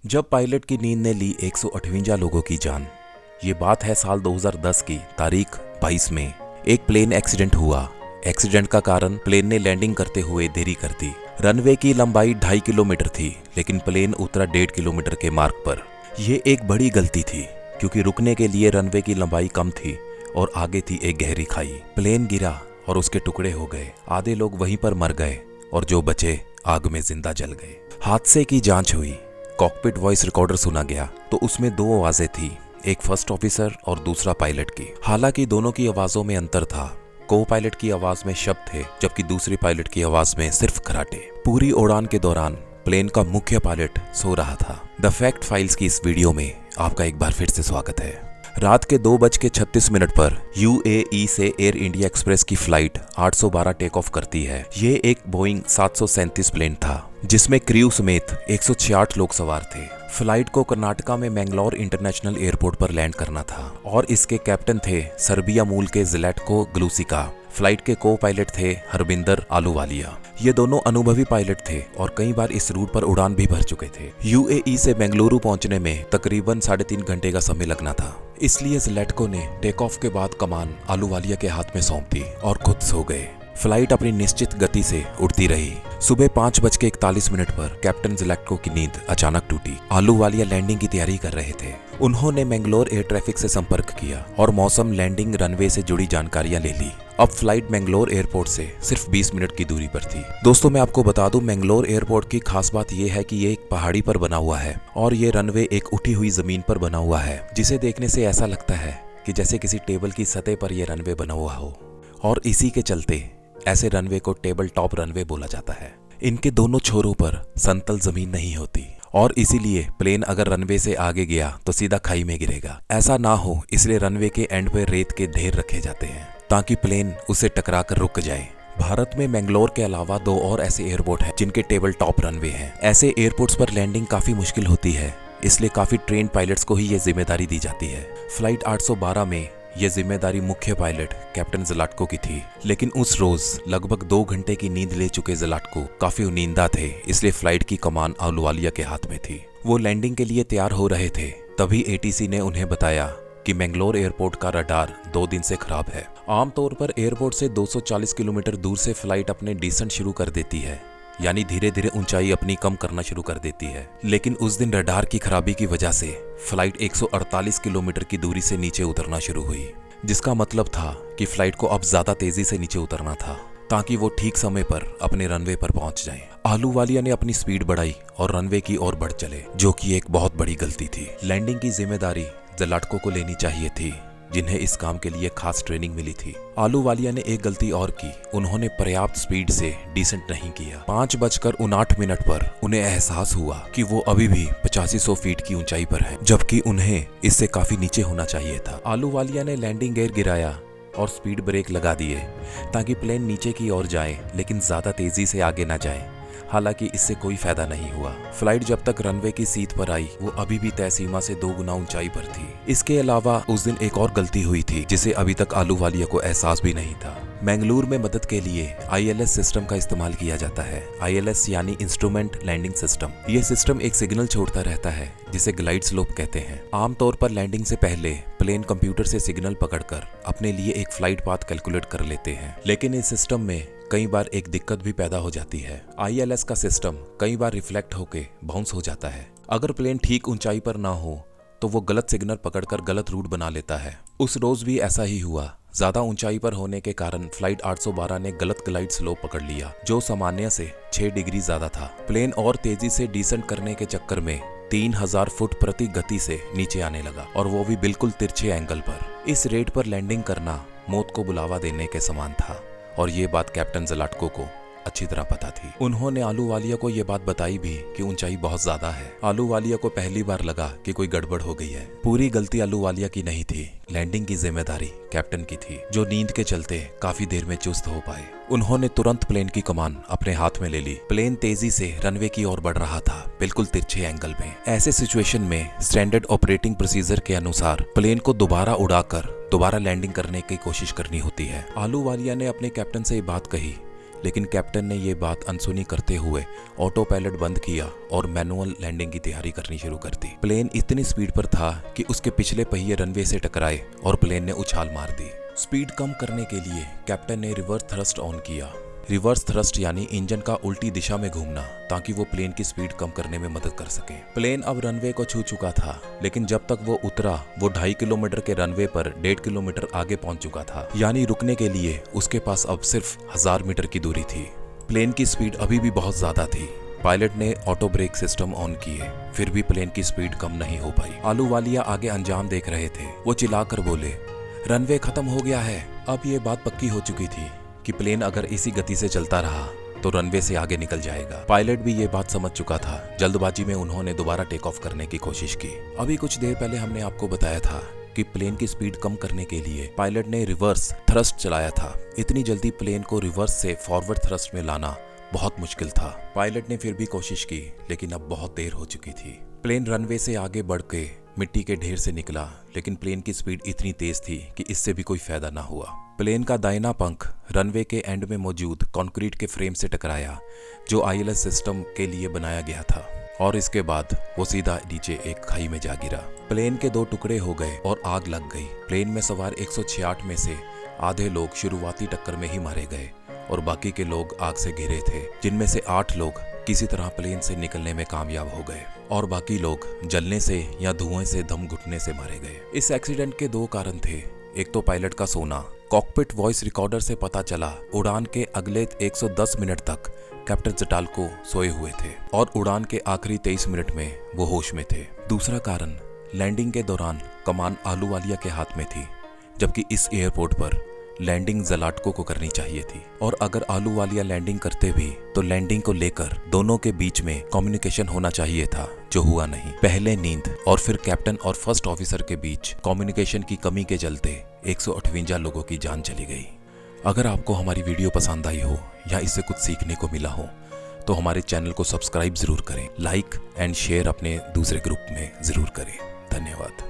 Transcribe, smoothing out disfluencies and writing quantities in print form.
जब पायलट की नींद ने ली 158 लोगों की जान। ये बात है साल 2010 की तारीख 22 में। एक प्लेन एक्सीडेंट हुआ। एक्सीडेंट का कारण प्लेन ने लैंडिंग करते हुए देरी कर दी। रनवे की लंबाई 2.5 किलोमीटर थी, लेकिन प्लेन उतरा 1.5 किलोमीटर के मार्ग पर। यह एक बड़ी गलती थी, क्योंकि रुकने के लिए रनवे की लंबाई कम थी और आगे थी एक गहरी खाई। प्लेन गिरा और उसके टुकड़े हो गए। आधे लोग वहीं पर मर गए और जो बचे आग में जिंदा जल गए। हादसे की जांच हुई। कॉकपिट वॉइस रिकॉर्डर सुना गया तो उसमें 2 आवाजें थी, एक फर्स्ट ऑफिसर और दूसरा पायलट की। हालांकि दोनों की आवाजों में अंतर था। को पायलट की आवाज में शब्द थे, जबकि दूसरी पायलट की आवाज में सिर्फ खराटे। पूरी उड़ान के दौरान प्लेन का मुख्य पायलट सो रहा था। द फैक्ट फाइल्स की इस वीडियो में आपका एक बार फिर से स्वागत है। रात के 2:36 पर यूएई से एयर इंडिया एक्सप्रेस की फ्लाइट 812 टेक ऑफ करती है। ये एक बोइंग 737 प्लेन था, जिसमें क्रू समेत 166 लोग सवार थे। फ्लाइट को कर्नाटका में मैंगलोर इंटरनेशनल एयरपोर्ट पर लैंड करना था और इसके कैप्टन थे सर्बिया मूल के ज़्लेटको ग्लूसिका। फ्लाइट के को पायलट थे हरबिंदर आलूवालिया। ये दोनों अनुभवी पायलट थे और कई बार इस रूट पर उड़ान भी भर चुके थे। यूएई से बेंगलुरु पहुंचने में तकरीबन 3.5 घंटे का समय लगना था। इसलिए ज़्लेटको ने टेक ऑफ के बाद कमान आलूवालिया के हाथ में सौंप दी और खुद सो गए। फ्लाइट अपनी निश्चित गति से उड़ती रही। सुबह 5:41 पर कैप्टन ज़्लेटको की नींद अचानक टूटी। आलूवालिया लैंडिंग की तैयारी कर रहे थे। उन्होंने मैंगलोर एयर ट्रैफिक से संपर्क किया और मौसम, लैंडिंग, रनवे से जुड़ी जानकारियां ले ली। अब फ्लाइट मैंगलोर एयरपोर्ट से सिर्फ 20 मिनट की दूरी पर थी। दोस्तों, मैं आपको बता दूं, मैंगलोर एयरपोर्ट की खास बात यह है कि ये एक पहाड़ी पर बना हुआ है और ये रनवे एक उठी हुई जमीन पर बना हुआ है, जिसे देखने से ऐसा लगता है कि जैसे किसी टेबल की सतह पर यह रनवे बना हुआ हो। और इसी के चलते ऐसे रनवे को टेबल टॉप रनवे बोला जाता है। इनके दोनों छोरों पर समतल जमीन नहीं होती और इसीलिए प्लेन अगर रनवे से आगे गया तो सीधा खाई में गिरेगा। ऐसा ना हो इसलिए रनवे के एंड पे रेत के ढेर रखे जाते हैं ताकि प्लेन उसे टकरा कर रुक जाए। भारत में मैंगलोर के अलावा 2 और ऐसे एयरपोर्ट हैं जिनके टेबल टॉप रनवे हैं। ऐसे एयरपोर्ट्स पर लैंडिंग काफी मुश्किल होती है, इसलिए काफी ट्रेन पायलट्स को ही ये जिम्मेदारी दी जाती है। फ्लाइट 812 में यह जिम्मेदारी मुख्य पायलट कैप्टन ज़्लेटको की थी, लेकिन उस रोज लगभग 2 घंटे की नींद ले चुके ज़्लेटको काफी उनींदा थे, इसलिए फ्लाइट की कमान आलूवालिया के हाथ में थी। वो लैंडिंग के लिए तैयार हो रहे थे, तभी एटीसी ने उन्हें बताया कि मैंगलोर एयरपोर्ट का रडार 2 दिन से खराब है। आमतौर पर एयरपोर्ट से 240 किलोमीटर दूर से फ्लाइट अपने डिसेंट शुरू कर देती है, यानी धीरे धीरे ऊंचाई अपनी कम करना शुरू कर देती है। लेकिन उस दिन रडार की खराबी की वजह से फ्लाइट 148 किलोमीटर की दूरी से नीचे उतरना शुरू हुई, जिसका मतलब था कि फ्लाइट को अब ज्यादा तेजी से नीचे उतरना था ताकि वो ठीक समय पर अपने रनवे पर पहुंच जाए। आलूवालिया ने अपनी स्पीड बढ़ाई और रनवे की ओर बढ़ चले, जो कि एक बहुत बड़ी गलती थी। लैंडिंग की जिम्मेदारी ज़्लेटको को लेनी चाहिए थी, जिन्हें इस काम के लिए खास ट्रेनिंग मिली थी। आलूवालिया ने एक गलती और की, उन्होंने पर्याप्त स्पीड से डिसेंट नहीं किया। 5:59 पर उन्हें एहसास हुआ कि वो अभी भी 8500 फीट की ऊंचाई पर है, जबकि उन्हें इससे काफी नीचे होना चाहिए था। आलूवालिया ने लैंडिंग गियर गिराया और स्पीड ब्रेक लगा दिए ताकि प्लेन नीचे की ओर जाए, लेकिन ज्यादा तेजी से आगे न जाए। हालांकि इससे कोई फायदा नहीं हुआ। फ्लाइट जब तक रनवे की सीट पर आई, वो अभी भी तय सीमा से 2 गुना ऊंचाई पर थी। इसके अलावा उस दिन एक और गलती हुई थी जिसे अभी तक आलूवालिया को एहसास भी नहीं था। मैंगलोर में मदद के लिए आईएलएस सिस्टम का इस्तेमाल किया जाता है। आईएलएस यानी इंस्ट्रूमेंट लैंडिंग सिस्टम। ये सिस्टम एक सिग्नल छोड़ता रहता है जिसे ग्लाइड स्लोप कहते हैं। आमतौर पर लैंडिंग से पहले प्लेन कंप्यूटर से सिग्नल पकड़कर अपने लिए एक फ्लाइट पाथ कैलकुलेट कर लेते हैं, लेकिन इस सिस्टम में कई बार एक दिक्कत भी पैदा हो जाती है। आईएलएस का सिस्टम कई बार रिफ्लेक्ट होके बाउंस हो जाता है। अगर प्लेन ठीक ऊंचाई पर ना हो तो वो गलत सिग्नल पकड़कर गलत रूट बना लेता है। उस रोज भी ऐसा ही हुआ। ज्यादा ऊंचाई पर होने के कारण फ्लाइट 812 ने गलत ग्लाइड स्लोप पकड़ लिया, जो सामान्य से 6 डिग्री ज्यादा था। प्लेन और तेजी से डिसेंट करने के चक्कर में 3000 फुट प्रति गति से नीचे आने लगा, और वो भी बिल्कुल तिरछे एंगल पर। इस रेट पर लैंडिंग करना मौत को बुलावा देने के समान था और ये बात कैप्टन ज़्लेटको को अच्छी तरह पता थी। उन्होंने आलूवालिया को ये बात बताई भी कि ऊंचाई बहुत ज्यादा है। आलूवालिया को पहली बार लगा कि कोई गड़बड़ हो गई है। पूरी गलती आलूवालिया की नहीं थी, लैंडिंग की जिम्मेदारी कैप्टन की थी, जो नींद के चलते काफी देर में चुस्त हो पाए। उन्होंने तुरंत प्लेन की कमान अपने हाथ में ले ली। प्लेन तेजी से रनवे की ओर बढ़ रहा था, बिल्कुल तिरछे एंगल में। ऐसे सिचुएशन में स्टैंडर्ड ऑपरेटिंग प्रोसीजर के अनुसार प्लेन को दोबारा उड़ाकर दोबारा लैंडिंग करने की कोशिश करनी होती है। आलूवालिया ने अपने कैप्टन से ये बात कही, लेकिन कैप्टन ने ये बात अनसुनी करते हुए ऑटो पायलट बंद किया और मैनुअल लैंडिंग की तैयारी करनी शुरू कर दी। प्लेन इतनी स्पीड पर था कि उसके पिछले पहिए रनवे से टकराए और प्लेन ने उछाल मार दी। स्पीड कम करने के लिए कैप्टन ने रिवर्स थ्रस्ट ऑन किया। रिवर्स थ्रस्ट यानी इंजन का उल्टी दिशा में घूमना, ताकि वो प्लेन की स्पीड कम करने में मदद कर सके। प्लेन अब रनवे को छू चुका था, लेकिन जब तक वो उतरा वो 2.5 किलोमीटर के रनवे पर 1.5 किलोमीटर आगे पहुंच चुका था, यानी रुकने के लिए उसके पास अब सिर्फ 1000 मीटर की दूरी थी। प्लेन की स्पीड अभी भी बहुत ज्यादा थी। पायलट ने ऑटो ब्रेक सिस्टम ऑन किए, फिर भी प्लेन की स्पीड कम नहीं हो पाई। आलूवालिया आगे अंजाम देख रहे थे। वो चिल्लाकर बोले, रनवे खत्म हो गया है। अब ये बात पक्की हो चुकी थी कि प्लेन अगर इसी गति से चलता रहा तो रनवे से आगे निकल जाएगा। पायलट भी ये बात समझ चुका था। जल्दबाजी में उन्होंने दोबारा टेक ऑफ करने की कोशिश की। अभी कुछ देर पहले हमने आपको बताया था कि प्लेन की स्पीड कम करने के लिए पायलट ने रिवर्स थ्रस्ट चलाया था। इतनी जल्दी प्लेन को रिवर्स से फॉरवर्ड थ्रस्ट में लाना बहुत मुश्किल था। पायलट ने फिर भी कोशिश की, लेकिन अब बहुत देर हो चुकी थी। प्लेन रनवे से आगे बढ़ के मिट्टी के ढेर से निकला, लेकिन प्लेन की स्पीड इतनी तेज थी कि इससे भी कोई फायदा ना हुआ। प्लेन का दाहिना पंख रनवे के एंड में मौजूद कंक्रीट के फ्रेम से टकराया, जो आईएलएस सिस्टम के लिए बनाया गया था, और इसके बाद वो सीधा नीचे एक खाई में जा गिरा। प्लेन के 2 टुकड़े हो गए और आग लग गई। प्लेन में सवार 166 में से आधे लोग शुरुआती टक्कर में ही मारे गए और बाकी के लोग आग से घिरे थे, जिनमें से 8 लोग किसी तरह प्लेन से निकलने में कामयाब हो गए और बाकी लोग जलने से या धुएं से दम घुटने से मारे गए। इस एक्सीडेंट के 2 कारण थे। एक तो पायलट का सोना। कॉकपिट वॉइस रिकॉर्डर से पता चला उड़ान के अगले 110 मिनट तक कैप्टन जटाल्को सोए हुए थे और उड़ान के आखिरी 23 मिनट में वो होश में थे। दूसरा कारण, लैंडिंग के दौरान कमान आलूवालिया के हाथ में थी, जबकि इस एयरपोर्ट पर लैंडिंग जलाटको को करनी चाहिए थी, और अगर आलूवालिया लैंडिंग करते भी तो लैंडिंग को लेकर दोनों के बीच में कम्युनिकेशन होना चाहिए था, जो हुआ नहीं। पहले नींद और फिर कैप्टन और फर्स्ट ऑफिसर के बीच कम्युनिकेशन की कमी के चलते 158 लोगों की जान चली गई। अगर आपको हमारी वीडियो पसंद आई हो या इससे कुछ सीखने को मिला हो तो हमारे चैनल को सब्सक्राइब जरूर करें, लाइक एंड शेयर अपने दूसरे ग्रुप में जरूर करें। धन्यवाद।